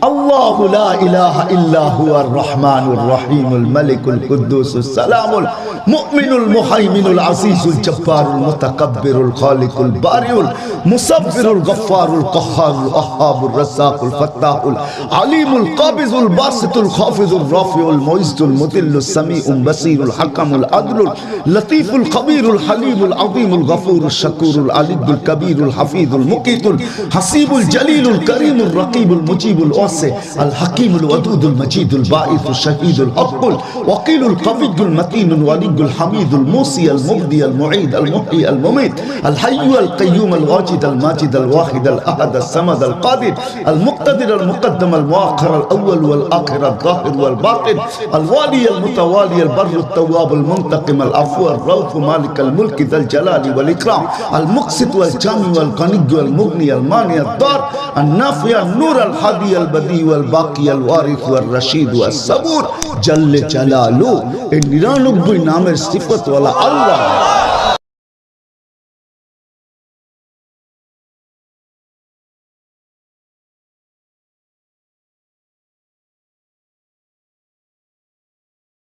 الله لا إله إلا هو الرحمن الرحيم الملك القدوس السلام المؤمن المهيمن العزيز الجبار المتكبر الخالق البارئ المصور الغفار القهار الوهاب الرزاق الفتاح العليم القابض الباسط الخافض الرافع المعز المذل السميع البصير الحكم العدل اللطيف الخبير الحليم العظيم الغفور الشكور العلي الكبير الحفيظ المقيت الحسيب الجليل الكريم الرقيب المجيب الحكيم الودود المجيد الباعث الشهيد الحق الوكيل القوي المتين الولي الحميد الموصي المبدي المعيد المحيي المميت الحي القيوم الواجد الماجد الواحد الأحد الصمد القادر المقتدر المقدم المؤخر الأول والآخر الظاهر والباطن الوالي المتوالي البر التواب المنتقم العفو الرؤوف مالك الملك ذا الجلال والإكرام المقسط والجامع والغني والمغني المانع الضار النافع النور الهادي البديع والباقي الوارث والرشيد والصبور جل جلاله 99 নামের সিফত ওয়ালা আল্লাহ।